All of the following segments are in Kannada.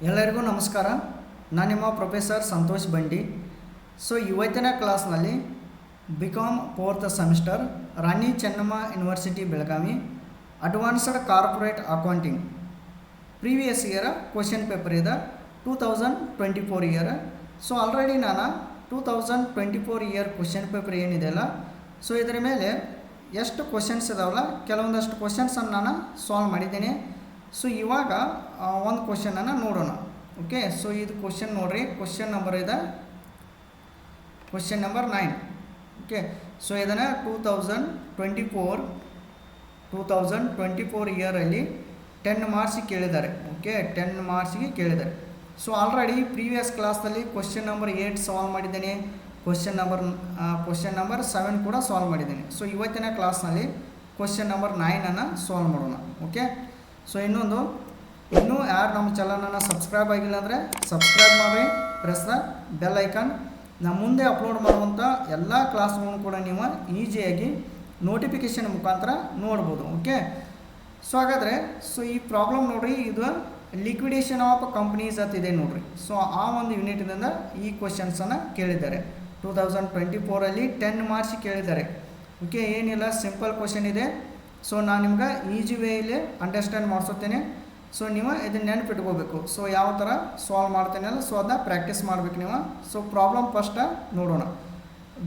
ಎಲ್ಲರಿಗೂ ನಮಸ್ಕಾರ. ನಾನು ನಿಮ್ಮ ಪ್ರೊಫೆಸರ್ ಸಂತೋಷ್ ಬಂಡಿ. ಸೊ ಇವತ್ತಿನ ಕ್ಲಾಸ್ನಲ್ಲಿ BCom 4th semester Rani Chennamma university Belagavi advanced corporate accounting previous year question paper ಇದೆ 2024 ಇಯರ್. ಸೊ ಆಲ್ರೆಡಿ ನಾನು 2024 ಇಯರ್ ಕ್ವಶನ್ ಪೇಪರ್ ಏನಿದೆಯಲ್ಲ, ಸೊ ಇದರ ಮೇಲೆ ಎಷ್ಟು ಕ್ವಶನ್ಸ್ ಇದಾವಲ್ಲ ಕೆಲವೊಂದಷ್ಟು ಕ್ವಶನ್ಸನ್ನು ನಾನು ಸಾಲ್ವ್ ಮಾಡಿದ್ದೀನಿ. ಸೊ ಇವಾಗ ಒಂದು ಕ್ವಶನನ್ನು ನೋಡೋಣ. ಓಕೆ, ಸೊ ಇದು ಕ್ವಶನ್ ನೋಡ್ರಿ. ಕ್ವಶನ್ ನಂಬರ್ ಇದೆ ಕ್ವಶನ್ ನಂಬರ್ 9. ಓಕೆ, ಸೊ ಇದನ್ನು 2024 ಇಯರಲ್ಲಿ 10 ಮಾರ್ಕ್ಸಿಗೆ ಕೇಳಿದ್ದಾರೆ. ಓಕೆ, 10 ಮಾರ್ಕ್ಸಿಗೆ ಕೇಳಿದ್ದಾರೆ. ಸೊ ಆಲ್ರೆಡಿ ಪ್ರೀವಿಯಸ್ ಕ್ಲಾಸ್ನಲ್ಲಿ ಕ್ವಶನ್ ನಂಬರ್ 8 ಸಾಲ್ವ್ ಮಾಡಿದ್ದೇನೆ, ಕ್ವಶನ್ ನಂಬರ್ 7 ಕೂಡ ಸಾಲ್ವ್ ಮಾಡಿದ್ದೀನಿ. ಸೊ ಇವತ್ತಿನ ಕ್ಲಾಸ್ನಲ್ಲಿ ಕ್ವಶನ್ ನಂಬರ್ 9 ಸಾಲ್ವ್ ಮಾಡೋಣ. ಓಕೆ, ಸೊ ಇನ್ನೂ ಯಾರು ನಮ್ಮ ಚಾನಲನ್ನು ಸಬ್ಸ್ಕ್ರೈಬ್ ಆಗಿಲ್ಲ ಅಂದರೆ ಸಬ್ಸ್ಕ್ರೈಬ್ ಮಾಡಿ, ಪ್ರೆಸ್ ದ ಬೆಲ್ ಐಕಾನ್. ನಾವು ಮುಂದೆ ಅಪ್ಲೋಡ್ ಮಾಡುವಂಥ ಎಲ್ಲ ಕ್ಲಾಸ್ಗಳನ್ನು ಕೂಡ ನೀವು ಈಸಿಯಾಗಿ ನೋಟಿಫಿಕೇಷನ್ ಮುಖಾಂತರ ನೋಡ್ಬೋದು. ಓಕೆ, ಸೊ ಹಾಗಾದರೆ ಈ ಪ್ರಾಬ್ಲಮ್ ನೋಡಿರಿ, ಇದು ಲಿಕ್ವಿಡೇಷನ್ ಆಫ್ ಕಂಪ್ನೀಸ್ ಅಂತಿದೆ ನೋಡಿರಿ. ಸೊ ಆ ಒಂದು ಯೂನಿಟ್ನಿಂದ ಈ ಕ್ವಶನ್ಸನ್ನು ಕೇಳಿದ್ದಾರೆ. 2024 10 ಮಾರ್ಕ್ಸ್ ಕೇಳಿದ್ದಾರೆ. ಓಕೆ, ಏನಿಲ್ಲ, ಸಿಂಪಲ್ ಕ್ವಶನ್ ಇದೆ. ಸೊ ನಾನು ನಿಮ್ಗೆ ಈಸಿ ವೇಯಲ್ಲಿ ಅಂಡರ್ಸ್ಟ್ಯಾಂಡ್ ಮಾಡಿಸುತ್ತೇನೆ. ಸೊ ನೀವು ಇದನ್ನು ನೆನಪಿಟ್ಕೋಬೇಕು. ಸೊ ಯಾವ ಥರ ಸಾಲ್ವ್ ಮಾಡ್ತೇನಲ್ಲ, ಸೊ ಅದನ್ನ ಪ್ರಾಕ್ಟೀಸ್ ಮಾಡ್ಬೇಕು ನೀವು. ಸೊ ಪ್ರಾಬ್ಲಮ್ ಫಸ್ಟ್ ನೋಡೋಣ.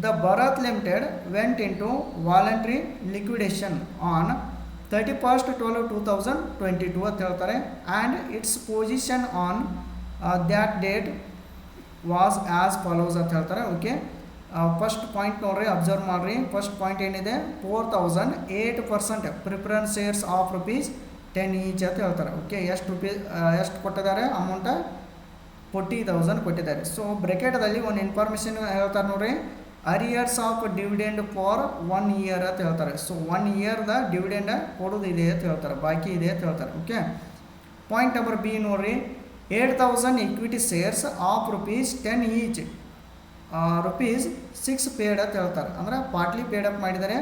The Bharat limited went into voluntary liquidation on 31st 12/2022 ಅಂತ ಹೇಳ್ತಾರೆ. And its position on that date was as follows ಅಂತ ಹೇಳ್ತಾರೆ. ಓಕೆ, ಫಸ್ಟ್ ಪಾಯಿಂಟ್ ನೋಡ್ರಿ, ಅಬ್ಸರ್ವ್ ಮಾಡಿರಿ. ಫಸ್ಟ್ ಪಾಯಿಂಟ್ ಏನಿದೆ, 4,000 8% ಪ್ರಿಫರೆನ್ಸ್ ಶೇರ್ಸ್ ಆಫ್ ₹10 ಈಚ್ ಅಂತ ಹೇಳ್ತಾರೆ. ಓಕೆ, ಎಷ್ಟು ಕೊಟ್ಟಿದ್ದಾರೆ ಅಮೌಂಟ, 40,000 ಕೊಟ್ಟಿದ್ದಾರೆ. ಸೊ ಬ್ರೆಕೆಟಲ್ಲಿ ಒಂದು ಇನ್ಫಾರ್ಮೇಷನ್ ಹೇಳ್ತಾರೆ ನೋಡ್ರಿ, arrears of dividend for 1 year ಅಂತ ಹೇಳ್ತಾರೆ. ಸೊ 1 yearದ ಡಿವಿಡೆಂಡ್ ಕೊಡೋದು ಇದೆ ಅಂತ ಹೇಳ್ತಾರೆ, ಬಾಕಿ ಇದೆ ಅಂತ ಹೇಳ್ತಾರೆ. ಓಕೆ, ಪಾಯಿಂಟ್ ನಂಬರ್ ಬಿ ನೋಡ್ರಿ, 8,000 equity shares of ₹10 each, ₹6 paid ಅಂತ ಹೇಳ್ತಾರೆ. ಅಂದರೆ ಪಾರ್ಟ್ಲಿ ಪೇಡ್ ಅಪ್ ಮಾಡಿದ್ದಾರೆ.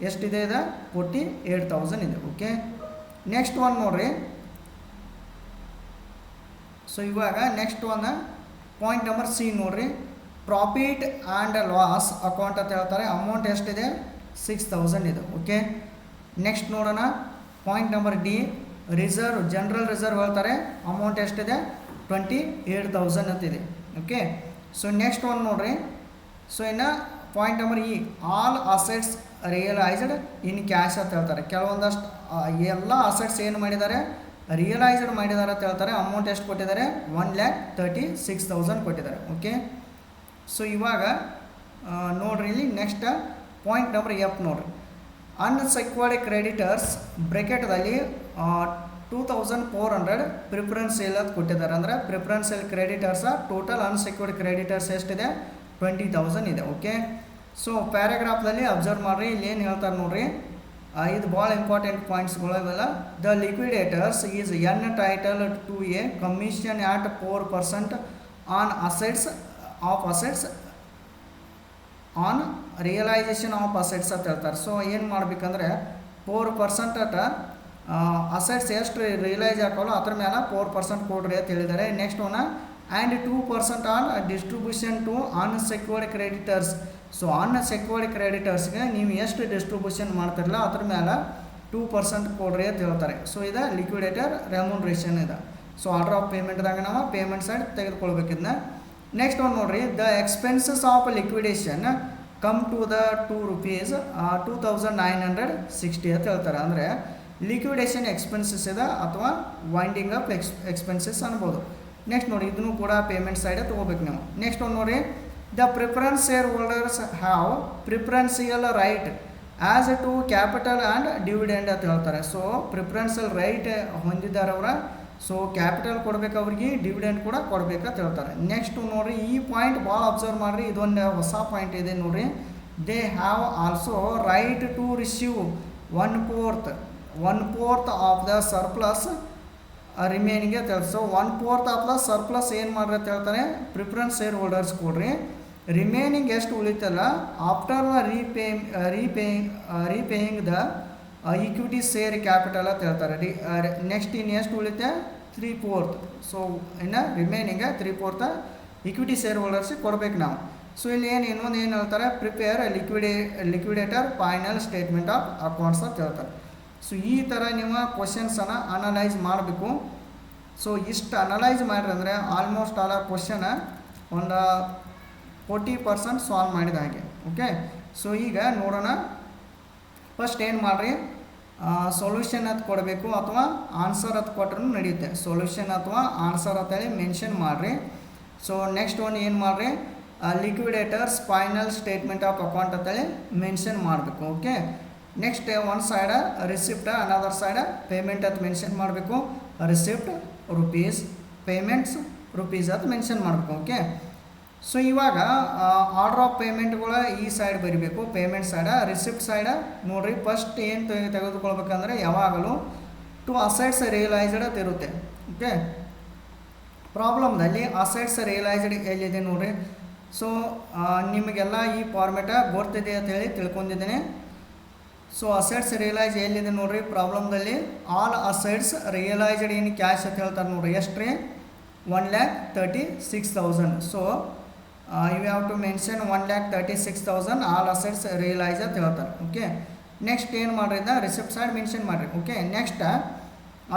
ಎಷ್ಟಿದೆ ಇದೆ, 48,000 ಇದೆ. ಓಕೆ, ನೆಕ್ಸ್ಟ್ ಒನ್ ನೋಡ್ರಿ. ಸೊ ಇವಾಗ next one point number C ನೋಡ್ರಿ, ಪ್ರಾಫಿಟ್ ಆ್ಯಂಡ್ ಲಾಸ್ ಅಕೌಂಟ್ ಅಂತ ಹೇಳ್ತಾರೆ. ಅಮೌಂಟ್ ಎಷ್ಟಿದೆ, 6,000 ಇದೆ. ಓಕೆ, ನೆಕ್ಸ್ಟ್ ನೋಡೋಣ. Point number D, reserve general reserve ಹೇಳ್ತಾರೆ. ಅಮೌಂಟ್ ಎಷ್ಟಿದೆ, 28,000 ಅಂತಿದೆ. ಓಕೆ, ಸೊ ನೆಕ್ಸ್ಟ್ ಒನ್ ನೋಡ್ರಿ. ಸೊ ಇನ್ನು point number E, all assets realised in cash ಅಂತ ಹೇಳ್ತಾರೆ. ಕೆಲವೊಂದಷ್ಟು ಎಲ್ಲ ಅಸೆಟ್ಸ್ ಏನು ಮಾಡಿದ್ದಾರೆ, ರಿಯಲೈಸ್ಡ್ ಮಾಡಿದ್ದಾರೆ ಅಂತ ಹೇಳ್ತಾರೆ. ಅಮೌಂಟ್ ಎಷ್ಟು ಕೊಟ್ಟಿದ್ದಾರೆ, 1,36,000 ಕೊಟ್ಟಿದ್ದಾರೆ. ಓಕೆ, ಸೊ ಇವಾಗ ನೋಡ್ರಿ ಇಲ್ಲಿ ನೆಕ್ಸ್ಟ್ ಪಾಯಿಂಟ್ ನಂಬರ್ ಎಫ್ ನೋಡ್ರಿ, ಅನ್ಸೆಕ್ಯೂರ್ಡ್ ಕ್ರೆಡಿಟರ್ಸ್ ಬ್ರೆಕೆಟ್ದಲ್ಲಿ 2,400 ಪ್ರಿಫರೆನ್ಸ್ ಸೇಲ್ ಅಂತ ಕೊಟ್ಟಿದ್ದಾರೆ. ಅಂದರೆ preference sale creditors total unsecured creditors ಎಷ್ಟಿದೆ, 20,000 ಇದೆ. ಓಕೆ, ಸೊ ಪ್ಯಾರಾಗ್ರಾಫ್ದಲ್ಲಿ ಅಬ್ಸರ್ವ್ ಮಾಡಿರಿ, ಇಲ್ಲಿ ಏನು ಹೇಳ್ತಾರೆ ನೋಡ್ರಿ, ಇದು ಭಾಳ ಇಂಪಾರ್ಟೆಂಟ್ ಪಾಯಿಂಟ್ಸ್ಗಳು ಇವೆಲ್ಲ. The liquidators is title to a commission at 4% on assets on realisation of assets ಅಂತ ಹೇಳ್ತಾರೆ. ಸೊ ಏನು ಮಾಡ್ಬೇಕಂದ್ರೆ 4% ಅಸೆಟ್ಸ್ ಎಷ್ಟು ರಿಯಲೈಸ್ ಹಾಕೋಲ್ಲ ಅದ್ರ ಮೇಲೆ 4% ಕೊಡ್ರಿ ಅಂತ ಹೇಳಿದ್ದಾರೆ. Next one, and 2% on distribution to unsecured creditors. So unsecured ಕ್ರೆಡಿಟರ್ಸ್ಗೆ ನೀವು ಎಷ್ಟು ಡಿಸ್ಟ್ರಿಬ್ಯೂಷನ್ ಮಾಡ್ತಿರಲ್ಲ ಅದ್ರ ಮೇಲೆ 2% ಕೊಡ್ರಿ ಅಂತ ಹೇಳ್ತಾರೆ. ಸೊ ಇದು ಲಿಕ್ವಿಡೇಟರ್ ರೆಮ್ಯುನರೇಷನ್ ಇದೆ. ಸೊ ಆರ್ಡರ್ ಆಫ್ ಪೇಮೆಂಟ್ದಾಗ ನಾವು ಪೇಮೆಂಟ್ ಸೈಡ್ ತೆಗೆದುಕೊಳ್ಬೇಕಿದ್ನ. ನೆಕ್ಸ್ಟ್ ಒಂದು ನೋಡ್ರಿ, the expenses of liquidation come to the ₹2,960 ಅಂತ ಹೇಳ್ತಾರೆ. ಅಂದರೆ ಲಿಕ್ವಿಡೇಷನ್ ಎಕ್ಸ್ಪೆನ್ಸಸ್ ಇದೆ ಅಥವಾ ವೈಂಡಿಂಗ್ ಅಪ್ ಎಕ್ಸ್ಪೆನ್ಸಸ್ ಅನ್ಬೋದು. ನೆಕ್ಸ್ಟ್ ನೋಡಿ, ಇದನ್ನು ಕೂಡ ಪೇಮೆಂಟ್ ಸೈಡ್ ತೊಗೋಬೇಕು ನೀವು. ನೆಕ್ಸ್ಟ್ ಒಂದು ನೋಡಿ, the preference shareholders have preferential right as to capital and dividend ಅಂತ ಹೇಳ್ತಾರೆ. ಸೊ ಪ್ರಿಫರೆನ್ಸಿಯಲ್ ರೈಟ್ ಹೊಂದಿದ್ದಾರೆ ಅವರ. ಸೊ ಕ್ಯಾಪಿಟಲ್ ಕೊಡಬೇಕು ಅವ್ರಿಗೆ, ಡಿವಿಡೆಂಡ್ ಕೂಡ ಕೊಡಬೇಕಂತ ಹೇಳ್ತಾರೆ. ನೆಕ್ಸ್ಟ್ ನೋಡಿರಿ, ಈ ಪಾಯಿಂಟ್ ಭಾಳ ಅಬ್ಸರ್ವ್ ಮಾಡಿರಿ, ಇದೊಂದು ಹೊಸ ಪಾಯಿಂಟ್ ಇದೆ ನೋಡಿರಿ. They have also right to receive 1/4 of the surplus remaining ಅಂತ ಹೇಳ್ತಾರೆ. ಸೊ 1/4 ಆಫ್ ದ ಸರ್ಪ್ಲಸ್ ಏನು ಮಾಡ್ರಿ ಅಂತ ಹೇಳ್ತಾರೆ, ಪ್ರಿಫರೆನ್ಸ್ ಶೇರ್ ಹೋಲ್ಡರ್ಸ್ ಕೊಡ್ರಿ. ರಿಮೇನಿಂಗ್ ಎಷ್ಟು ಉಳಿತಲ್ಲ, after repaying the equity share capital ಅಂತ ಹೇಳ್ತಾರೆ. ನೆಕ್ಸ್ಟ್ ಇನ್ನು ಎಷ್ಟು ಉಳಿತೆ, 3/4. ಸೊ ಇನ್ನು ರಿಮೈನಿಂಗ್ 3/4 ಇಕ್ವಿಟಿ ಶೇರ್ ಹೋಲ್ಡರ್ಸಿಗೆ ಕೊಡ್ಬೇಕು ನಾವು. ಸೊ ಇಲ್ಲಿ ಇನ್ನೊಂದು ಏನು ಹೇಳ್ತಾರೆ, prepare liquidator final statement of accounts ಅಂತ ಹೇಳ್ತಾರೆ. ಸೊ ಈ ಥರ ನೀವು ಕ್ವಶನ್ಸನ್ನು ಅನಲೈಸ್ ಮಾಡಬೇಕು. ಸೊ ಇಷ್ಟು ಅನಲೈಸ್ ಮಾಡಿರಿ ಅಂದರೆ ಆಲ್ಮೋಸ್ಟ್ ಆಲ್ ಕ್ವಶನ್ ಒಂದು 40% ಸಾಲ್ವ್ ಮಾಡಿದ ಹಾಗೆ. ಓಕೆ, ಸೊ ಈಗ ನೋಡೋಣ. ಫಸ್ಟ್ ಏನು ಮಾಡಿರಿ, ಸೊಲ್ಯೂಷನ್ ಅಂತ ಕೊಡಬೇಕು ಅಥವಾ ಆನ್ಸರ್ ಅಂತ ಕೊಟ್ಟರು ನಡೆಯುತ್ತೆ. ಸೊಲ್ಯೂಷನ್ ಅಥವಾ ಆನ್ಸರ್ ಅಂತೇಳಿ ಮೆನ್ಷನ್ ಮಾಡಿರಿ. ಸೊ ನೆಕ್ಸ್ಟ್ ಒಂದು ಏನು ಮಾಡಿರಿ, liquidators final statement of account ಅಂತೇಳಿ ಮೆನ್ಷನ್ ಮಾಡಬೇಕು. ಓಕೆ, ನೆಕ್ಸ್ಟ್ ಒಂದು ಸೈಡ ರಿಸಿಪ್ಟ್, ಅನದರ್ ಸೈಡ ಪೇಮೆಂಟ್ ಅಂತ ಮೆನ್ಷನ್ ಮಾಡಬೇಕು. ರಿಸಿಪ್ಟ್ ರುಪೀಸ್, ಪೇಮೆಂಟ್ಸ್ ರುಪೀಸ್ ಅಂತ ಮೆನ್ಷನ್ ಮಾಡಬೇಕು. ಓಕೆ, ಸೊ ಇವಾಗ ಆರ್ಡರ್ ಆಫ್ ಪೇಮೆಂಟ್ಗಳು ಈ ಸೈಡ್ ಬರೀಬೇಕು, ಪೇಮೆಂಟ್ ಸೈಡ. ರಿಸಿಪ್ಟ್ ಸೈಡ ನೋಡಿರಿ, ಫಸ್ಟ್ ಏನು ತೆಗೆದುಕೊಳ್ಬೇಕಂದ್ರೆ ಯಾವಾಗಲೂ ಟು ಅಸೆಟ್ಸ್ ರಿಯಲೈಸ್ಡ್ ಅಂತ ಇರುತ್ತೆ. ಓಕೆ, ಪ್ರಾಬ್ಲಮ್ದಲ್ಲಿ ಅಸೆಟ್ಸ್ ರಿಯಲೈಸ್ಡ್ ಎಲ್ಲಿದೆ ನೋಡಿರಿ. ಸೊ ನಿಮಗೆಲ್ಲ ಈ ಫಾರ್ಮೆಟ ಗೊತ್ತಿದೆ ಅಂತ ಹೇಳಿ ತಿಳ್ಕೊಂಡಿದ್ದೇನೆ. ಸೊ ಅಸೆಟ್ಸ್ ರಿಯಲೈಸ್ ಎಲ್ಲಿದೆ ನೋಡಿರಿ ಪ್ರಾಬ್ಲಮ್ದಲ್ಲಿ. All assets realised in cash ಅಂತ ಹೇಳ್ತಾರೆ ನೋಡಿರಿ. ಎಷ್ಟು ರೀ, 1,36,000. So you have to mention 1,36,000 all assets realise ಅಂತ ಹೇಳ್ತಾರೆ. ಓಕೆ, ನೆಕ್ಸ್ಟ್ ಏನು ಮಾಡಿದ ರಿಸಿಪ್ಟ್ ಸೈಡ್ ಮೆನ್ಷನ್ ಮಾಡಿರಿ. ಓಕೆ, ನೆಕ್ಸ್ಟ್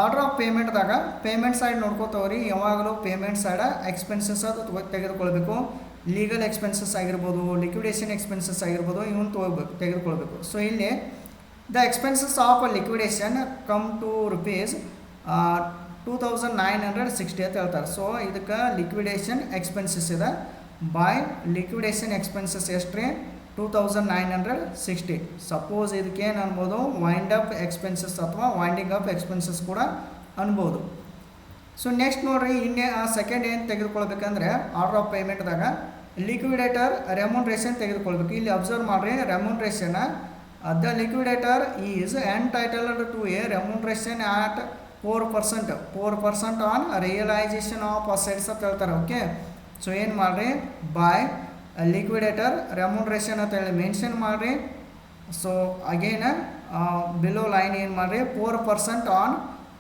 ಆರ್ಡರ್ ಆಫ್ ಪೇಮೆಂಟ್ದಾಗ ಪೇಮೆಂಟ್ ಸೈಡ್ ನೋಡ್ಕೋತವ್ರಿ. ಯಾವಾಗಲೂ ಪೇಮೆಂಟ್ ಸೈಡ ಎಕ್ಸ್ಪೆನ್ಸಸ್ ಅದು ತೆಗೆದುಕೊಳ್ಬೇಕು. ಲೀಗಲ್ ಎಕ್ಸ್ಪೆನ್ಸಸ್ ಆಗಿರ್ಬೋದು, ಲಿಕ್ವಿಡೇಷನ್ ಎಕ್ಸ್ಪೆನ್ಸಸ್ ಆಗಿರ್ಬೋದು, ಇವನು ತೆಗೆದುಕೊಳ್ಬೇಕು. ಸೊ ಇಲ್ಲಿ the expenses of liquidation come to rupees 2,960 ಅಂತ ಹೇಳ್ತಾರೆ. ಸೊ ಇದಕ್ಕೆ ಲಿಕ್ವಿಡೇಷನ್ ಎಕ್ಸ್ಪೆನ್ಸಸ್ ಇದೆ. ಬೈ ಲಿಕ್ವಿಡೇಷನ್ ಎಕ್ಸ್ಪೆನ್ಸಸ್ ಎಷ್ಟು ರೀ, 2,960. ಸಪೋಸ್ ಇದಕ್ಕೆ ಏನು ಅನ್ಬೋದು, ವೈಂಡ್ ಅಪ್ ಎಕ್ಸ್ಪೆನ್ಸಸ್ ಅಥವಾ ವೈಂಡಿಂಗ್ ಅಪ್ ಎಕ್ಸ್ಪೆನ್ಸಸ್ ಕೂಡ ಅನ್ಬೋದು. ಸೊ ನೆಕ್ಸ್ಟ್ ನೋಡಿರಿ, ಇನ್ನೇ ಸೆಕೆಂಡ್ ಏನು ತೆಗೆದುಕೊಳ್ಬೇಕಂದ್ರೆ ಆರ್ಡರ್ ಆಫ್ ಪೇಮೆಂಟ್ದಾಗ ಲಿಕ್ವಿಡೇಟರ್ ರೆಮ್ಯುನರೇಷನ್ ತೆಗೆದುಕೊಳ್ಬೇಕು. ಇಲ್ಲಿ ಅಬ್ಸರ್ವ್ ಮಾಡಿರಿ, remuneration the liquidator is entitled to a remuneration at 4% on realisation of assets ಅಂತ ಹೇಳ್ತಾರೆ. ಓಕೆ, ಸೊ ಏನು ಮಾಡಿರಿ, ಬೈ ಲಿಕ್ವಿಡೇಟರ್ ರೆಮ್ಯುನರೇಷನ್ ಅಂತ ಹೇಳಿ ಮೆನ್ಷನ್ ಮಾಡಿರಿ. ಸೊ ಅಗೇನ್ ಬಿಲೋ ಲೈನ್ ಏನು ಮಾಡಿರಿ, 4% ಆನ್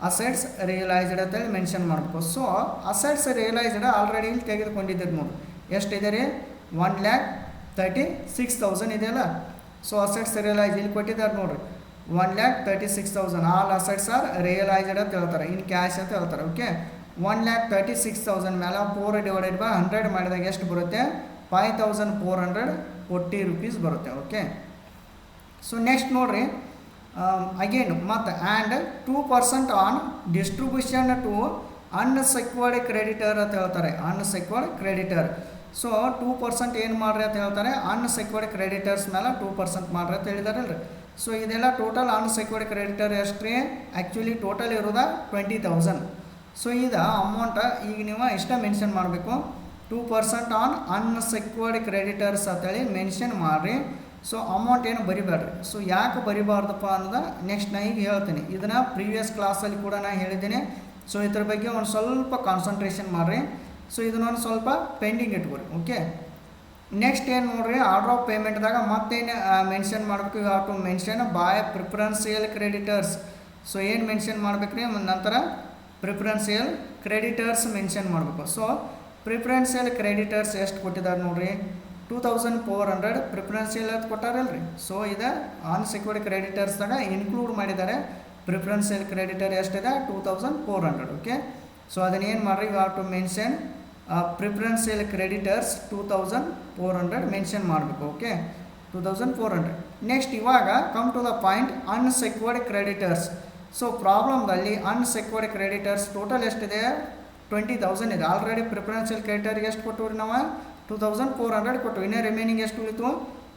ಅಸೆಟ್ಸ್ ರಿಯಲೈಸ್ಡ್ ಅಂತೇಳಿ ಮೆನ್ಷನ್ ಮಾಡಬೇಕು. ಸೊ ಅಸೆಟ್ಸ್ ರಿಯಲೈಸ್ಡ್ ಆಲ್ರೆಡಿ ಇಲ್ಲಿ ತೆಗೆದುಕೊಂಡಿದ್ದೀರಿ ನೋಡಿ. ಎಷ್ಟಿದೆ ರೀ, 1,36,000 ಇದೆಯಲ್ಲ. ಸೊ ಅಸೆಟ್ಸ್ ರಿಯಲೈಸ್ ಇಲ್ಲಿ ಕೊಟ್ಟಿದ್ದಾರೆ ನೋಡಿರಿ, 1,36,000 ಆಲ್ ಅಸೆಟ್ಸ್ ಆರ್ ರಿಯಲೈಸ್ಡ್ ಅಂತ ಹೇಳ್ತಾರೆ, ಇನ್ ಕ್ಯಾಶ್ ಅಂತ ಹೇಳ್ತಾರೆ. ಓಕೆ, 1,36,000 ಮೇಲೆ 4/100 ಮಾಡಿದಾಗ ಎಷ್ಟು ಬರುತ್ತೆ, 5,440 rupees ಬರುತ್ತೆ. ಓಕೆ, ಸೊ ನೆಕ್ಸ್ಟ್ ನೋಡಿರಿ, ಅಗೇನ್ ಮತ್ತು and 2% on distribution to unsecured creditor ಅಂತ ಹೇಳ್ತಾರೆ. Unsecured creditor. ಸೊ 2% ಏನು ಮಾಡ್ರಿ ಅಂತ ಹೇಳ್ತಾರೆ, ಅನ್ಸೆಕ್ಯೂರ್ಡ್ ಕ್ರೆಡಿಟರ್ಸ್ ಮೇಲೆ 2% ಮಾಡ್ರಿ ಅಂತ ಹೇಳಿದಾರಲ್ರಿ. ಸೊ ಇದೆಲ್ಲ ಟೋಟಲ್ ಅನ್ಸೆಕ್ಯೂರ್ಡ್ ಕ್ರೆಡಿಟರ್ ಎಷ್ಟು ರೀ, ಆ್ಯಕ್ಚುಲಿ ಟೋಟಲ್ ಇರೋದ 20,000. ಸೊ ಇದು ಅಮೌಂಟ ಈಗ ನೀವು ಇಷ್ಟ ಮೆನ್ಷನ್ ಮಾಡಬೇಕು, 2% ಆನ್ ಅನ್ಸೆಕ್ಯೂರ್ಡ್ ಕ್ರೆಡಿಟರ್ಸ್ ಅಂತೇಳಿ ಮೆನ್ಷನ್ ಮಾಡಿರಿ. ಸೊ ಅಮೌಂಟ್ ಏನು ಬರಿಬೇಡ್ರಿ. ಸೊ ಯಾಕೆ ಬರಿಬಾರ್ದಪ್ಪ ಅನ್ನೋದು ನೆಕ್ಸ್ಟ್ ನಾ ಈಗ ಹೇಳ್ತೀನಿ. ಇದನ್ನು ಪ್ರೀವಿಯಸ್ ಕ್ಲಾಸಲ್ಲಿ ಕೂಡ ನಾನು ಹೇಳಿದ್ದೀನಿ. ಸೊ ಇದ್ರ ಬಗ್ಗೆ ಒಂದು ಸ್ವಲ್ಪ ಕಾನ್ಸಂಟ್ರೇಷನ್ ಮಾಡಿರಿ. ಸೊ ಇದನ್ನೊಂದು ಸ್ವಲ್ಪ ಪೆಂಡಿಂಗ್ ಇಟ್ಕೊರಿ. ಓಕೆ, ನೆಕ್ಸ್ಟ್ ಏನು ನೋಡಿರಿ, ಆರ್ಡರ್ ಆಫ್ ಪೇಮೆಂಟ್ದಾಗ ಮತ್ತೇನು ಮೆನ್ಷನ್ ಮಾಡಬೇಕು, you have to mention by preferential creditors. So ಏನು ಮೆನ್ಷನ್ ಮಾಡ್ಬೇಕು ರೀ, ನಂತರ ಪ್ರಿಫರೆನ್ಸಿಯಲ್ ಕ್ರೆಡಿಟರ್ಸ್ ಮೆನ್ಷನ್ ಮಾಡಬೇಕು. ಸೊ ಪ್ರಿಫರೆನ್ಸಿಯಲ್ ಕ್ರೆಡಿಟರ್ಸ್ ಎಷ್ಟು ಕೊಟ್ಟಿದ್ದಾರೆ ನೋಡಿರಿ, 2,400 ಪ್ರಿಫರೆನ್ಸಿಯಲ್ ಅಂತ ಕೊಟ್ಟಾರಲ್ರಿ. ಸೊ ಇದು ಅನ್ಸೆಕ್ಯೂರ್ಡ್ ಕ್ರೆಡಿಟರ್ಸ್ದಾಗ ಇನ್ಕ್ಲೂಡ್ ಮಾಡಿದ್ದಾರೆ. ಪ್ರಿಫರೆನ್ಸಿಯಲ್ ಕ್ರೆಡಿಟರ್ ಎಷ್ಟಿದೆ, 2,400. ಓಕೆ, ಸೊ ಅದನ್ನೇನು ಮಾಡಿರಿ, you have to mention preferential creditors 2,400 mention ಮಾಡಬೇಕು. ಓಕೆ, 2,400. ನೆಕ್ಸ್ಟ್ ಇವಾಗ come to the point, unsecured creditors. So ಪ್ರಾಬ್ಲಮ್ದಲ್ಲಿ ಅನ್ಸೆಕ್ಯೂರ್ಡ್ ಕ್ರೆಡಿಟರ್ಸ್ ಟೋಟಲ್ ಎಷ್ಟಿದೆ, 20,000 ಇದೆ. ಆಲ್ರೆಡಿ ಪ್ರಿಫರೆನ್ಷಿಯಲ್ ಕ್ರೆಡಿಟರ್ಗೆ ಎಷ್ಟು ಕೊಟ್ಟು ನಾವು 2,400 ಕೊಟ್ಟು, ಇನ್ನೇ ರಿಮೈನಿಂಗ್ ಎಷ್ಟು ಉಳಿತು.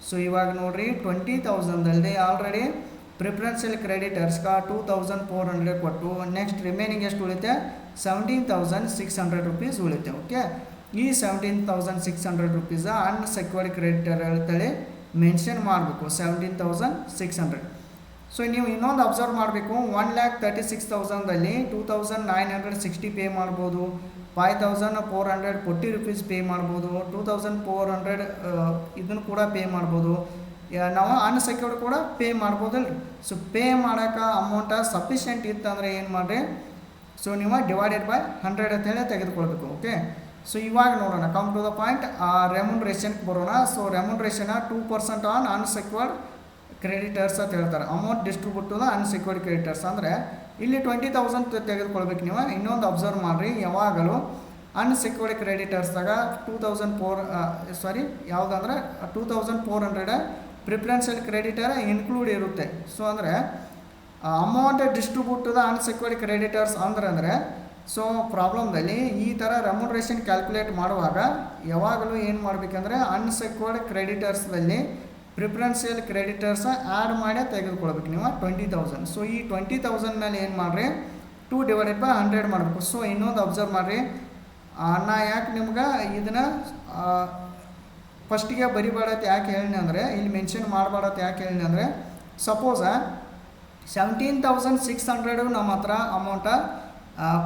ಸೊ ಇವಾಗ ನೋಡಿರಿ, 20,000ದಲ್ಲಿ ಆಲ್ರೆಡಿ ಪ್ರಿಫರೆನ್ಷಿಯಲ್ ಕ್ರೆಡಿಟರ್ಸ್ಗೆ 2,400 ಕೊಟ್ಟು, ನೆಕ್ಸ್ಟ್ ರಿಮೈನಿಂಗ್ ಎಷ್ಟು ಉಳಿತೆ, 17,600 rupees ಉಳಿತೆ. ಓಕೆ, ಈ 17,600 rupees ಅನ್ಸೆಕ್ಯೂರ್ಡ್ ಕ್ರೆಡಿಟರ್ ಅಂತೇಳಿ ಮೆನ್ಷನ್ ಮಾಡಬೇಕು, 17,600. ಸೊ ನೀವು ಇನ್ನೊಂದು ಅಬ್ಸರ್ವ್ ಮಾಡಬೇಕು, 1,36,000ದಲ್ಲಿ 2,960 ಪೇ ಮಾಡ್ಬೋದು, 5,440 rupees ಪೇ ಮಾಡ್ಬೋದು, 2,400 ಇದನ್ನು ಕೂಡ ಪೇ ಮಾಡ್ಬೋದು. ನಾವು ಅನ್ಸೆಕ್ಯೂರ್ಡ್ ಕೂಡ ಪೇ ಮಾಡ್ಬೋದಲ್ರಿ. ಸೊ ಪೇ ಮಾಡೋಕೆ ಅಮೌಂಟ ಸಫಿಷಿಯೆಂಟ್ ಇತ್ತಂದರೆ ಏನು ಮಾಡಿರಿ, ಸೊ ನೀವು ಡಿವೈಡೆಡ್ ಬೈ 100 ಅಂತೇಳಿ ತೆಗೆದುಕೊಳ್ಬೇಕು. ಓಕೆ, ಸೊ ಇವಾಗ ನೋಡೋಣ, ಕಮ್ ಟು ದ ಪಾಯಿಂಟ್. ರೆಮ್ಯುನರೇಷನ್ಗೆ ಬರೋಣ. So remuneration 2% on unsecured creditors ಅಂತ ಹೇಳ್ತಾರೆ. Amount distribute to the unsecured creditors ಅಂದರೆ ಇಲ್ಲಿ 20,000 ತೆಗೆದುಕೊಳ್ಬೇಕು ನೀವು. ಇನ್ನೊಂದು ಅಬ್ಸರ್ವ್ ಮಾಡಿರಿ, ಯಾವಾಗಲೂ ಅನ್ಸೆಕ್ಯೂರ್ಡ್ ಕ್ರೆಡಿಟರ್ಸ್ದಾಗ 2400 ಪ್ರಿಫರೆನ್ಷಿಯಲ್ ಕ್ರೆಡಿಟರ್ ಇನ್ಕ್ಲೂಡ್ ಇರುತ್ತೆ. ಸೊ ಅಂದರೆ amount distribute to the unsecured creditors ಅಂದರೆ ಸೊ ಪ್ರಾಬ್ಲಮ್ದಲ್ಲಿ ಈ ಥರ ರೆಮ್ಯುನರೇಷನ್ ಕ್ಯಾಲ್ಕುಲೇಟ್ ಮಾಡುವಾಗ ಯಾವಾಗಲೂ ಏನು ಮಾಡಬೇಕಂದ್ರೆ ಅನ್ಸೆಕ್ಯೂರ್ಡ್ ಕ್ರೆಡಿಟರ್ಸ್ದಲ್ಲಿ ಪ್ರಿಫರೆನ್ಷಿಯಲ್ ಕ್ರೆಡಿಟರ್ಸ್ ಆ್ಯಡ್ ಮಾಡಿ ತೆಗೆದುಕೊಳ್ಬೇಕು ನೀವು 20,000. ಸೊ ಈ 20,000ನಲ್ಲಿ ಏನು ಮಾಡಿರಿ 2/100 ಮಾಡಬೇಕು. ಸೊ ಇನ್ನೊಂದು ಅಬ್ಸರ್ವ್ ಮಾಡಿರಿ, ನಾ ಯಾಕೆ ನಿಮ್ಗೆ ಇದನ್ನು ಫಸ್ಟಿಗೆ ಬರಿಬೇಡತ್ತೆ ಯಾಕೆ ಹೇಳಿನಿ ಅಂದರೆ, ಇಲ್ಲಿ ಮೆನ್ಷನ್ ಮಾಡಬೇಡತ್ತೆ ಯಾಕೆ ಹೇಳಿನಿ ಅಂದರೆ, ಸಪೋಸ 17,600 ನಮ್ಮ ಹತ್ರ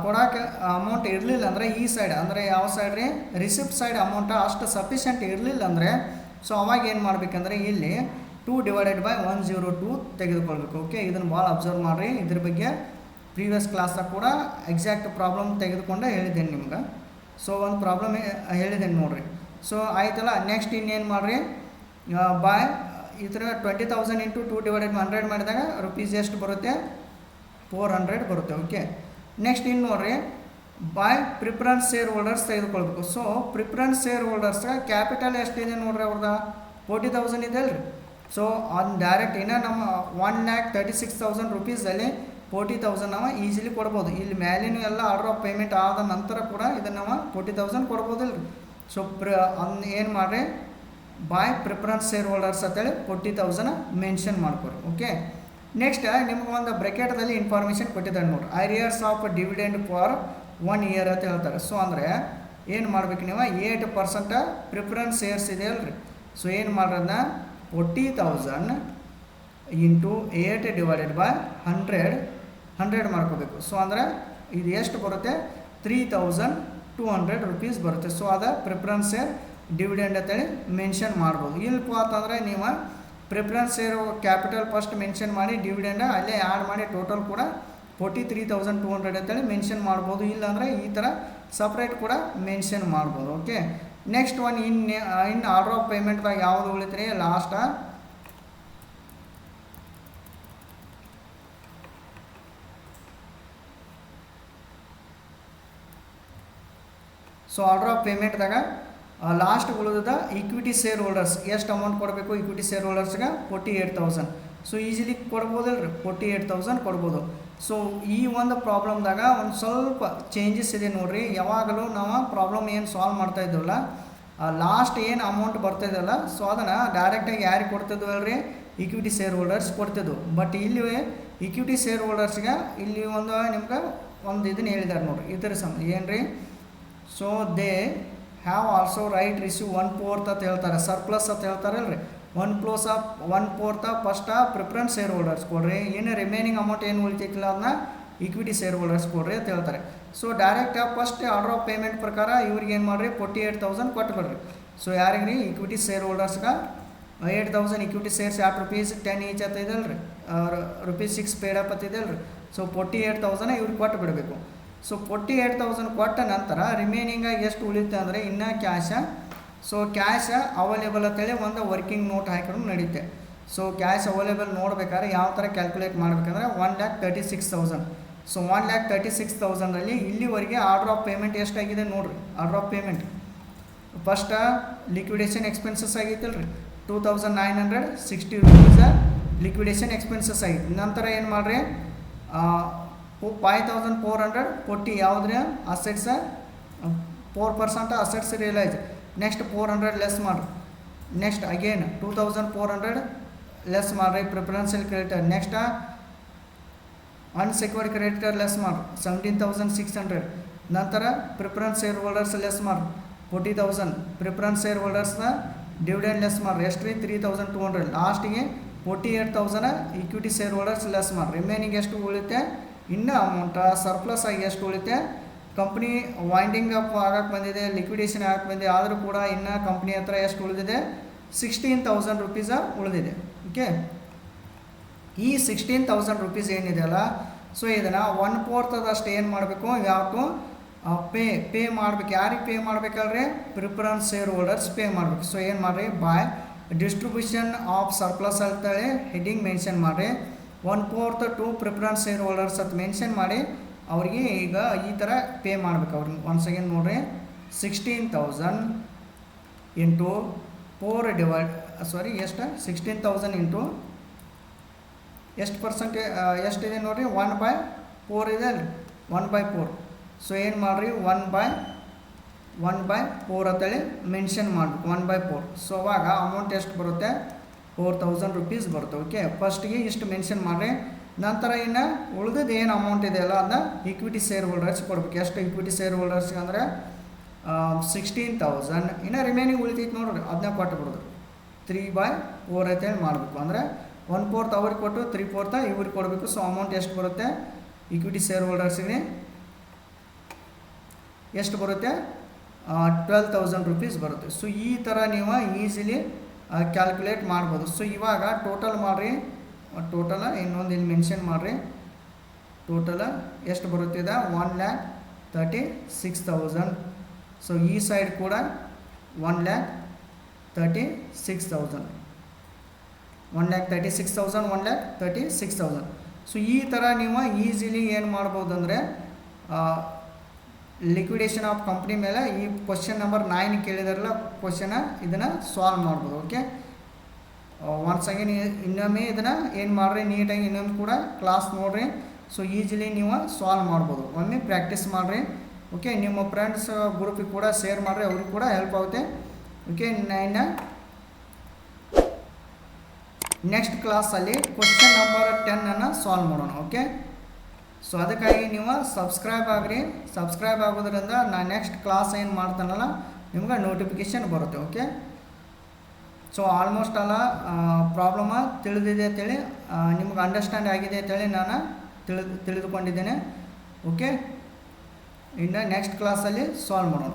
ಕೊಡೋಕೆ ಅಮೌಂಟ್ ಇರಲಿಲ್ಲ ಅಂದರೆ ಈ ಸೈಡ್ ಅಂದರೆ ಯಾವ ಸೈಡ್ ರೀ, ರಿಸಿಪ್ಟ್ ಸೈಡ್ ಅಮೌಂಟ್ ಅಷ್ಟು ಸಫಿಷಿಯೆಂಟ್ ಇರಲಿಲ್ಲ ಅಂದರೆ ಸೊ ಅವಾಗ ಏನು ಮಾಡಬೇಕಂದ್ರೆ ಇಲ್ಲಿ 2/102 ತೆಗೆದುಕೊಳ್ಬೇಕು. ಓಕೆ, ಇದನ್ನು ಭಾಳ ಅಬ್ಸರ್ವ್ ಮಾಡಿರಿ. ಇದ್ರ ಬಗ್ಗೆ ಪ್ರೀವಿಯಸ್ ಕ್ಲಾಸಾಗ ಕೂಡ ಎಕ್ಸಾಕ್ಟ್ ಪ್ರಾಬ್ಲಮ್ ತೆಗೆದುಕೊಂಡೆ ಹೇಳಿದ್ದೇನೆ ನಿಮ್ಗೆ. ಸೊ ಒಂದು ಪ್ರಾಬ್ಲಮ್ ಹೇಳಿದ್ದೇನೆ ನೋಡಿರಿ. ಸೊ ಆಯ್ತಲ್ಲ, ನೆಕ್ಸ್ಟ್ ಇನ್ನೇನು ಮಾಡಿರಿ, ಬಾಯ್ ಈ ಥರ 20,000 ಇಂಟು 2/100 ಮಾಡಿದಾಗ ರುಪೀಸ್ ಎಷ್ಟು ಬರುತ್ತೆ, 400 ಬರುತ್ತೆ. ಓಕೆ, ನೆಕ್ಸ್ಟ್ ಇನ್ನು ನೋಡಿರಿ, ಬಾಯ್ ಪ್ರಿಫರೆನ್ಸ್ ಶೇರ್ ಹೋಲ್ಡರ್ಸ್ ತೆಗೆದುಕೊಳ್ಬೇಕು. ಸೊ ಪ್ರಿಫರೆನ್ಸ್ ಶೇರ್ ಹೋಲ್ಡರ್ಸ್ಗೆ ಕ್ಯಾಪಿಟಲ್ ಎಷ್ಟಿದೆ ನೋಡ್ರಿ, ಅವ್ರದ್ದು 40,000 ಇದೆ ಅಲ್ರಿ. ಸೊ ಅದು ಡೈರೆಕ್ಟ್ ಇನ್ನು ನಮ್ಮ 1,36,000 ರುಪೀಸಲ್ಲಿ 40,000 ನಾವು ಈಸಿಲಿ ಕೊಡ್ಬೋದು. ಇಲ್ಲಿ ಮೇಲಿನ ಎಲ್ಲ ಆರ್ಡರ್ ಆಫ್ ಪೇಮೆಂಟ್ ಆದ ನಂತರ ಕೂಡ ಇದನ್ನು ನಾವು 40,000 ಕೊಡ್ಬೋದಿಲ್ಲ ರೀ. ಸೊ ಏನು ಮಾಡಿರಿ, ಬಾಯ್ ಪ್ರಿಫರೆನ್ಸ್ ಶೇರ್ ಹೋಲ್ಡರ್ಸ್ ಅಂತೇಳಿ 40,000 ಮೆನ್ಷನ್ ಮಾಡ್ಕೊರಿ. ಓಕೆ, ನೆಕ್ಸ್ಟ್ ನಿಮ್ಗೆ ಒಂದು ಬ್ರೆಕೆಟ್ದಲ್ಲಿ ಇನ್ಫಾರ್ಮೇಷನ್ ಕೊಟ್ಟಿದ್ದಾರೆ ನೋಡ್ರಿ, arrears of dividend for 1 year ಅಂತ ಹೇಳ್ತಾರೆ. ಸೊ ಅಂದರೆ ಏನು ಮಾಡ್ಬೇಕು ನೀವು, 8% ಪ್ರಿಫರೆನ್ಸ್ ಶೇರ್ಸ್ ಇದೆ ಅಲ್ರಿ. ಸೊ ಏನು ಮಾಡೋದನ್ನ 40,000 ಇಂಟು 8/100 ಮಾಡ್ಕೋಬೇಕು. ಸೊ ಅಂದರೆ ಇದು ಎಷ್ಟು ಬರುತ್ತೆ, 3,200 ರುಪೀಸ್ ಬರುತ್ತೆ. ಸೊ ಅದು ಪ್ರಿಫರೆನ್ಸ್ ಶೇರ್ ಡಿವಿಡೆಂಡ್ ಅಂತೇಳಿ ಮೆನ್ಷನ್ ಮಾಡ್ಬೋದು. ಇಲ್ಲಪ್ಪ ಅಂತಂದರೆ ನೀವು preference share capital first mention ಮಾಡಿ ಡಿವಿಡೆಂಡ್ ಅಲ್ಲೇ ಆ್ಯಡ್ ಮಾಡಿ ಟೋಟಲ್ ಕೂಡ 43,200 ಅಂತೇಳಿ ಮೆನ್ಷನ್ ಮಾಡ್ಬೋದು. ಇಲ್ಲಾಂದರೆ ಈ ಥರ ಸಪ್ರೇಟ್ ಕೂಡ ಮೆನ್ಷನ್ ಮಾಡ್ಬೋದು. Okay, next one in order of ಪೇಮೆಂಟ್ದಾಗ ಯಾವುದು ಉಳಿತ್ರಿ, ಲಾಸ್ಟ್ ಸೊ ಆರ್ಡರ್ ಆಫ್ ಪೇಮೆಂಟ್ದಾಗ ಲಾಸ್ಟ್ ಉಳಿದ ಈಕ್ವಿಟಿ ಶೇರ್ ಹೋಲ್ಡರ್ಸ್ ಎಷ್ಟು ಅಮೌಂಟ್ ಕೊಡಬೇಕು, ಈಕ್ವಿಟಿ ಶೇರ್ ಹೋಲ್ಡರ್ಸ್ಗೆ 48,000. ಸೊ ಈಸಿಲಿ ಕೊಡ್ಬೋದಲ್ರಿ, 48,000 ಕೊಡ್ಬೋದು. ಸೊ ಈ ಒಂದು ಪ್ರಾಬ್ಲಮ್ದಾಗ ಒಂದು ಸ್ವಲ್ಪ ಚೇಂಜಸ್ ಇದೆ ನೋಡಿರಿ. ಯಾವಾಗಲೂ ನಾವು ಪ್ರಾಬ್ಲಮ್ ಏನು ಸಾಲ್ವ್ ಮಾಡ್ತಾ ಇದ್ದೀವಲ್ಲ, ಲಾಸ್ಟ್ ಏನು ಅಮೌಂಟ್ ಬರ್ತಾಯಿದ್ದಲ್ಲ, ಸೊ ಅದನ್ನು ಡೈರೆಕ್ಟಾಗಿ ಯಾರಿಗೆ ಕೊಡ್ತಿದ್ವು ಅಲ್ರಿ, ಈಕ್ವಿಟಿ ಶೇರ್ ಹೋಲ್ಡರ್ಸ್ ಕೊಡ್ತಿದ್ವು. ಬಟ್ ಇಲ್ಲಿ ಈಕ್ವಿಟಿ ಶೇರ್ ಹೋಲ್ಡರ್ಸ್ಗೆ ಇಲ್ಲಿ ನಿಮ್ಗೆ ಒಂದು ಇದನ್ನು ಹೇಳಿದ್ದಾರೆ ನೋಡಿರಿ, ಇದರ ಏನು ರೀ, so they have also right receive 1/4 ಅಂತ ಹೇಳ್ತಾರೆ, ಸರ್ಪ್ಲಸ್ ಅಂತ ಹೇಳ್ತಾರಲ್ರಿ. 1/4 ಫಸ್ಟ್ ಪ್ರಿಫರೆನ್ಸ್ ಶೇರ್ ಹೋಲ್ಡರ್ಸ್ ಕೊಡ್ರಿ, ಏನು ರಿಮೈನಿಂಗ್ ಅಮೌಂಟ್ ಏನು ಉಳಿತೈತಿಲ್ಲ ಅದನ್ನ ಈಕ್ವಿಟಿ ಶೇರ್ ಹೋಲ್ಡರ್ಸ್ ಕೊಡ್ರಿ ಅಂತ ಹೇಳ್ತಾರೆ. So direct first order of payment ಪ್ರಕಾರ ಇವ್ರಿಗೆ ಏನು ಮಾಡಿರಿ 48,000 ಕೊಟ್ಬಿಡ್ರಿ. ಸೊ ಯಾರಿಗೆ ರೀ, ಈಕ್ವಿಟಿ ಶೇರ್ ಹೋಲ್ಡರ್ಸ್ಗೆ 8,000 ಈಕ್ವಿಟಿ ಶೇರ್ಸ್ at ₹10 ಈಚ್ ಆಗ್ತೈದಲ್ರಿ, ₹6 ಪೇಡ್ ಅಪ್ ಆಗ್ತಿದಲ್ರಿ. ಸೊ 48,000 ಇವ್ರಿಗೆ ಕೊಟ್ಟು ಬಿಡಬೇಕು. ಸೊ 48,000 ಕೊಟ್ಟ ನಂತರ ರಿಮೈನಿಂಗಾಗಿ ಎಷ್ಟು ಉಳಿಯುತ್ತೆ ಅಂದರೆ ಇನ್ನೂ ಕ್ಯಾಶ. ಸೊ ಕ್ಯಾಶ್ ಅವೈಲೇಬಲ್ ಅಂತೇಳಿ ಒಂದು ವರ್ಕಿಂಗ್ ನೋಟ್ ಹಾಕಿದ್ರು ನಡೀತೆ. ಸೊ ಕ್ಯಾಶ್ ಅವೈಲೇಬಲ್ ನೋಡ್ಬೇಕಾದ್ರೆ ಯಾವ ಥರ ಕ್ಯಾಲ್ಕುಲೇಟ್ ಮಾಡಬೇಕಂದ್ರೆ 1,36,000. ಸೊ 1,36,000ರಲ್ಲಿ ಇಲ್ಲಿವರೆಗೆ ಆರ್ಡರ್ ಆಫ್ ಪೇಮೆಂಟ್ ಎಷ್ಟಾಗಿದೆ ನೋಡಿರಿ. Order of payment first liquidation expenses ಆಗೈತಲ್ಲ ರೀ, 2,960 ರುಪೀಸ್ ಲಿಕ್ವಿಡೇಷನ್ ಎಕ್ಸ್ಪೆನ್ಸಸ್ ಆಗಿತ್ತು. ನಂತರ ಏನು ಮಾಡಿರಿ 5,440 ಯಾವುದ್ರಿ assets, 4% assets realise. Next 400 less ಮಾಡಿರಿ. ನೆಕ್ಸ್ಟ್ ಅಗೇನ್ 2,400 ಲೆಸ್ ಮಾಡಿರಿ preferential creditor. Next unsecured creditor less ಮಾಡಿರಿ 17,600. ನಂತರ ಪ್ರಿಫರೆನ್ಸ್ ಶೇರ್ ಹೋಲ್ಡರ್ಸ್ ಲೆಸ್ ಮಾಡಿರಿ 40,000. ಪ್ರಿಫರೆನ್ಸ್ ಶೇರ್ ಹೋಲ್ಡರ್ಸ್ನ ಡಿವಿಡೆಂಡ್ ಲೆಸ್ ಮಾಡಿರಿ ಎಷ್ಟು ರೀ 3,200. ಲಾಸ್ಟಿಗೆ 48,000 ಈಕ್ವಿಟಿ ಶೇರ್ ಹೋಲ್ಡರ್ಸ್ ಲೆಸ್ ಮಾಡಿರಿ. ರಿಮೈನಿಂಗ್ ಎಷ್ಟು ಉಳಿತೆ, ಇನ್ನೂ ಅಮೌಂಟ ಸರ್ಪ್ಲಸ್ ಆಗಿ ಎಷ್ಟು ಉಳಿತೆ, ಕಂಪ್ನಿ ವೈಂಡಿಂಗ್ ಅಪ್ ಆಗಕ್ಕೆ ಬಂದಿದೆ, ಲಿಕ್ವಿಡೇಷನ್ ಆಗಕ್ಕೆ ಬಂದಿದೆ, ಆದರೂ ಕೂಡ ಇನ್ನು ಕಂಪ್ನಿ ಹತ್ರ ಎಷ್ಟು ಉಳಿದಿದೆ 16,000 ರುಪೀಸ ಉಳಿದಿದೆ. ಓಕೆ, ಈ 16,000 ರುಪೀಸ್ ಏನಿದೆ ಅಲ್ಲ, ಸೊ ಇದನ್ನು 1/4 ಏನು ಮಾಡಬೇಕು, ಯಾವತ್ತು ಪೇ ಮಾಡ್ಬೇಕು. ಯಾರಿಗೆ ಪೇ ಮಾಡ್ಬೇಕಲ್ರಿ, ಪ್ರಿಫರೆನ್ಸ್ ಶೇರ್ ಹೋಲ್ಡರ್ಸ್ ಪೇ ಮಾಡಬೇಕು. ಸೊ ಏನು ಮಾಡಿರಿ, ಬೈ ಡಿಸ್ಟ್ರಿಬ್ಯೂಷನ್ ಆಫ್ ಸರ್ಪ್ಲಸ್ ಅಂತೇಳಿ ಹೆಡ್ಡಿಂಗ್ ಮೆನ್ಷನ್ ಮಾಡಿರಿ. 1/4 ಟು ಪ್ರಿಫರೆನ್ಸ್ ಶೇರ್ ಹೋಲ್ಡರ್ಸ್ ಅಂತ ಮೆನ್ಷನ್ ಮಾಡಿ ಅವ್ರಿಗೆ ಈಗ ಈ ಥರ ಪೇ ಮಾಡ್ಬೇಕು. ಅವ್ರಿಗೆ ಒನ್ಸ್ ಅಗೇನ್ ನೋಡಿರಿ, 16,000 ಇಂಟು 4 ಡಿವೈಡ್ ಎಷ್ಟು 16,000 ಇಂಟು ಎಷ್ಟು ಪರ್ಸೆಂಟೇಜ್ ಎಷ್ಟಿದೆ ನೋಡಿರಿ, 1/4 ಇದೆ ಅಲ್ರಿ, 1/4. ಸೊ ಏನು ಮಾಡಿರಿ, 1/4 ಅಂತೇಳಿ ಮೆನ್ಷನ್ ಮಾಡಬೇಕು, 1/4. ಸೊ ಅವಾಗ ಅಮೌಂಟ್ ಎಷ್ಟು ಬರುತ್ತೆ, 4,000 rupees ಬರುತ್ತೆ. ಓಕೆ, ಫಸ್ಟಿಗೆ ಇಷ್ಟು ಮೆನ್ಷನ್ ಮಾಡಿರಿ. ನಂತರ ಇನ್ನು ಉಳಿದದ್ದು ಏನು ಅಮೌಂಟ್ ಇದೆಯಲ್ಲ ಅದನ್ನ ಈಕ್ವಿಟಿ ಶೇರ್ ಹೋಲ್ಡರ್ಸ್ ಕೊಡ್ಬೇಕು. ಎಷ್ಟು ಈಕ್ವಿಟಿ ಶೇರ್ ಹೋಲ್ಡರ್ಸ್ಗೆ ಅಂದರೆ 16,000. ಇನ್ನು ರಿಮೈನಿಂಗ್ ಉಳಿತೈತೆ ನೋಡ್ರಿ, ಅದನ್ನ ಕೊಟ್ಟುಬಿಡೋದು 3/4 ಅಂತೇಳಿ ಮಾಡಬೇಕು. ಅಂದರೆ 1/4 ಅವ್ರಿಗೆ ಕೊಟ್ಟು 3/4 ಇವ್ರಿಗೆ ಕೊಡಬೇಕು. ಸೊ ಅಮೌಂಟ್ ಎಷ್ಟು ಬರುತ್ತೆ, ಈಕ್ವಿಟಿ ಶೇರ್ ಹೋಲ್ಡರ್ಸ್ಗೆ ಎಷ್ಟು ಬರುತ್ತೆ, 12,000 rupees ಬರುತ್ತೆ. ಸೊ ಈ ಥರ ನೀವು ಈಸಿಲಿ ಕ್ಯಾಲ್ಕುಲೇಟ್ ಮಾಡ್ಬೋದು. ಸೊ ಇವಾಗ ಟೋಟಲ್ ಮಾಡಿರಿ, ಟೋಟಲ ಇನ್ನೊಂದು ಇಲ್ಲಿ ಮೆನ್ಷನ್ ಮಾಡಿರಿ, ಟೋಟಲ ಎಷ್ಟು ಬರುತ್ತಿದೆ, 1,36,000. ಸೊ ಈ ಸೈಡ್ ಕೂಡ 1,36,000, 1,36,000, 1,36,000. ಸೊ ಈ ಥರ ನೀವು ಈಸಿಲಿ ಏನು ಮಾಡ್ಬೋದು ಅಂದರೆ ಲಿಕ್ವಿಡೇಷನ್ ಆಫ್ ಕಂಪ್ನಿ ಮೇಲೆ ಈ ಕ್ವಶನ್ ನಂಬರ್ 9 ಕೇಳಿದಾರಲ್ಲ ಕ್ವಶನ, ಇದನ್ನು ಸಾಲ್ವ್ ಮಾಡ್ಬೋದು. ಓಕೆ, ಒನ್ಸ್ ಅಗೇನ್ ಇನ್ನೊಮ್ಮೆ ಇದನ್ನು ಏನು ಮಾಡಿರಿ, ನೀಟಾಗಿ ಇನ್ನೊಮ್ಮೆ ಕೂಡ ಕ್ಲಾಸ್ ನೋಡಿರಿ. ಸೊ ಈಸಿಲಿ ನೀವು ಸಾಲ್ವ್ ಮಾಡ್ಬೋದು. ಒಮ್ಮೆ ಪ್ರಾಕ್ಟೀಸ್ ಮಾಡಿರಿ. ಓಕೆ, ನಿಮ್ಮ ಫ್ರೆಂಡ್ಸ್ ಗ್ರೂಪಿಗೆ ಕೂಡ ಶೇರ್ ಮಾಡಿರಿ, ಅವ್ರಿಗೆ ಕೂಡ ಹೆಲ್ಪ್ ಆಗುತ್ತೆ. ಓಕೆ, ಇನ್ನು ನೆಕ್ಸ್ಟ್ ಕ್ಲಾಸಲ್ಲಿ ಕ್ವಶನ್ ನಂಬರ್ 10 ಸಾಲ್ವ್ ಮಾಡೋಣ. ಓಕೆ, ಸೊ ಅದಕ್ಕಾಗಿ ನೀವು ಸಬ್ಸ್ಕ್ರೈಬ್ ಆಗಿರಿ. ಸಬ್ಸ್ಕ್ರೈಬ್ ಆಗೋದ್ರಿಂದ ನಾನು ನೆಕ್ಸ್ಟ್ ಕ್ಲಾಸ್ ಏನು ಮಾಡ್ತಾನಲ್ಲ ನಿಮ್ಗೆ ನೋಟಿಫಿಕೇಷನ್ ಬರುತ್ತೆ. ಓಕೆ, ಸೊ ಆಲ್ಮೋಸ್ಟ್ ಅಲ್ಲ ಪ್ರಾಬ್ಲಮ ತಿಳಿದಿದೆ ಅಂತೇಳಿ, ನಿಮ್ಗೆ ಅಂಡರ್ಸ್ಟ್ಯಾಂಡ್ ಆಗಿದೆ ಅಂತೇಳಿ ನಾನು ತಿಳಿದುಕೊಂಡಿದ್ದೇನೆ. ಓಕೆ, ಇನ್ನು ನೆಕ್ಸ್ಟ್ ಕ್ಲಾಸಲ್ಲಿ ಸಾಲ್ವ್ ಮಾಡೋಣ.